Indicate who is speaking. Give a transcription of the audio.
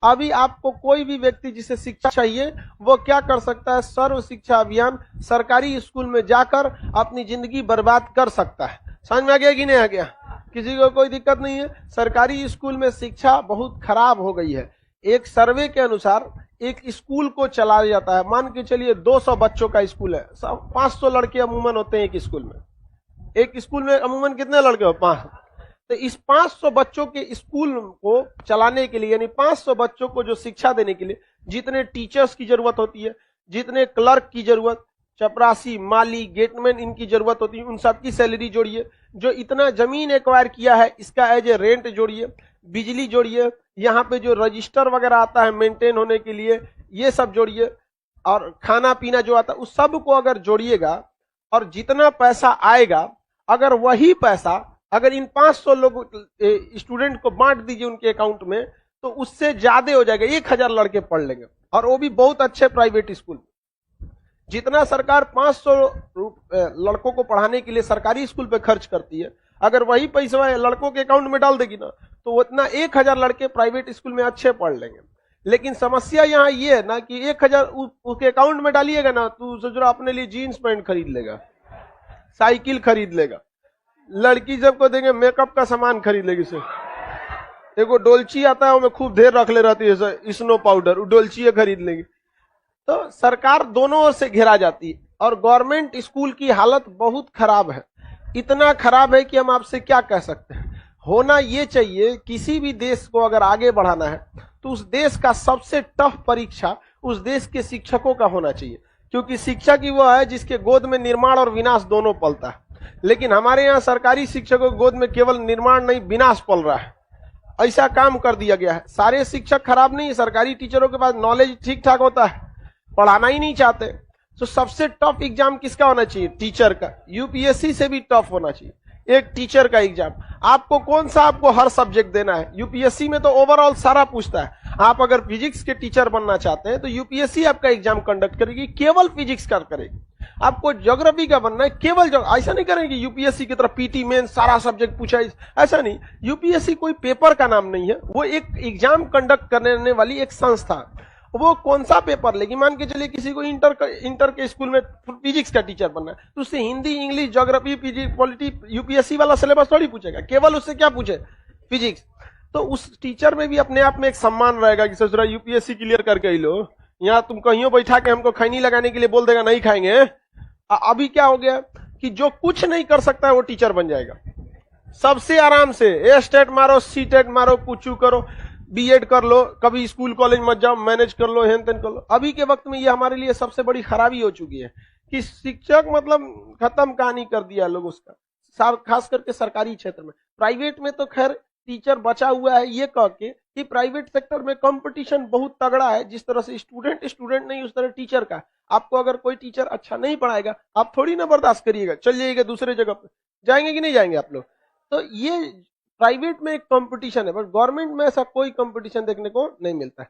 Speaker 1: अभी आपको कोई भी व्यक्ति जिसे शिक्षा चाहिए वो क्या कर सकता है, सर्व शिक्षा अभियान सरकारी स्कूल में जाकर अपनी जिंदगी बर्बाद कर सकता है। समझ में आ गया कि नहीं आ गया? किसी को कोई दिक्कत नहीं है। सरकारी स्कूल में शिक्षा बहुत खराब हो गई है। एक सर्वे के अनुसार एक स्कूल को चलाया जाता है, मान के चलिए 200 बच्चों का स्कूल है, 500 लड़के अमूमन होते हैं एक स्कूल में। एक स्कूल में अमूमन कितने लड़के हो? 5। तो इस 500 बच्चों के स्कूल को चलाने के लिए, यानी 500 बच्चों को जो शिक्षा देने के लिए जितने टीचर्स की जरूरत होती है, जितने क्लर्क की जरूरत, चपरासी, माली, गेटमैन इनकी जरूरत होती है, उन सबकी सैलरी जोड़िए। जो इतना जमीन एक्वायर किया है इसका एज ए रेंट जोड़िए, बिजली जोड़िए, यहाँ पे जो रजिस्टर वगैरह आता है मेंटेन होने के लिए ये सब जोड़िए, और खाना पीना जो आता है उस सब को अगर जोड़िएगा और जितना पैसा आएगा, अगर वही पैसा अगर इन 500 लोग स्टूडेंट को बांट दीजिए उनके अकाउंट में, तो उससे ज्यादा हो जाएगा। 1000 लड़के पढ़ लेंगे, और वो भी बहुत अच्छे प्राइवेट स्कूल। जितना सरकार 500 लड़कों को पढ़ाने के लिए सरकारी स्कूल पे खर्च करती है, अगर वही पैसा लड़कों के अकाउंट में डाल देगी ना, तो उतना 1000 लड़के प्राइवेट स्कूल में अच्छे पढ़ लेंगे। लेकिन समस्या यहाँ ये है ना कि 1000 उसके अकाउंट में डालिएगा ना, तो सोच रहा अपने लिए जीन्स पैंट खरीद लेगा, साइकिल खरीद लेगा, लड़की सबको देंगे मेकअप का सामान खरीद लेगी। सिर्फ देखो डोलची आता है, उसमें खूब ढेर रख ले रहती है स्नो पाउडर, डोलची खरीद लेंगे। तो सरकार दोनों ओर से घेरा जाती है, और गवर्नमेंट स्कूल की हालत बहुत खराब है। इतना खराब है कि हम आपसे क्या कह सकते हैं। होना ये चाहिए, किसी भी देश को अगर आगे बढ़ाना है तो उस देश का सबसे टफ परीक्षा उस देश के शिक्षकों का होना चाहिए, क्योंकि शिक्षक ही वो है जिसके गोद में निर्माण और विनाश दोनों पलता है। लेकिन हमारे यहाँ सरकारी शिक्षकों की गोद में केवल निर्माण नहीं विनाश पल रहा है, ऐसा काम कर दिया गया है। सारे शिक्षक खराब नहीं है, सरकारी टीचरों के पास नॉलेज ठीक ठाक होता है, पढ़ाना ही नहीं चाहते। तो सबसे टफ एग्जाम किसका होना चाहिए? टीचर का। यूपीएससी से भी टफ होना चाहिए एक टीचर का एग्जाम। आपको कौन सा आपको हर सब्जेक्ट देना है? यूपीएससी में तो ओवरऑल सारा पूछता है। आप अगर फिजिक्स के टीचर बनना चाहते हैं तो यूपीएससी आपका एग्जाम कंडक्ट करेगी, केवल फिजिक्स का करेगी। आपको ज्योग्राफी का बनना है, केवल ऐसा नहीं करेंगे यूपीएससी की तरफ पीटी मेन सारा सब्जेक्ट पूछा, ऐसा नहीं। यूपीएससी कोई पेपर का नाम नहीं है, वो एक एग्जाम कंडक्ट करने वाली एक संस्था। वो कौन सा पेपर लेगी? मान के चलिए किसी को इंटर के स्कूल में फिजिक्स का टीचर बनना है, तो उससे Hindi, English, geography, polity UPSC वाला सिलेबस थोड़ी पूछेगा, केवल उससे क्या पूछे? फिजिक्स। तो उस टीचर में भी अपने आप में एक सम्मान रहेगा कि सोच रहा यूपीएससी क्लियर करके ही लो। यहाँ तुम कहीं बैठा के हमको खैनी लगाने के लिए बोल देगा, नहीं खाएंगे। अभी क्या हो गया कि जो कुछ नहीं कर सकता है वो टीचर बन जाएगा सबसे आराम से। ए स्टेट मारो, सी टेट मारो, कुछ करो, बीएड कर लो, कभी स्कूल कॉलेज मत जाओ, मैनेज कर लो, हेन तेन कर लो। अभी के वक्त में ये हमारे लिए सबसे बड़ी खराबी हो चुकी है कि शिक्षक मतलब खत्म कहानी कर दिया लोग उसका, खास करके सरकारी क्षेत्र में। प्राइवेट में तो खैर टीचर बचा हुआ है ये कह के कि प्राइवेट सेक्टर में कंपटीशन बहुत तगड़ा है। जिस तरह से स्टूडेंट नहीं, उस तरह टीचर का। आपको अगर कोई टीचर अच्छा नहीं पढ़ाएगा, आप थोड़ी ना बर्दाश्त करिएगा, चल जाइएगा दूसरे जगह पे। जाएंगे कि नहीं जाएंगे आप लोग? तो ये प्राइवेट में एक कंपटीशन है, बट गवर्नमेंट में ऐसा कोई कंपटीशन देखने को नहीं मिलता है।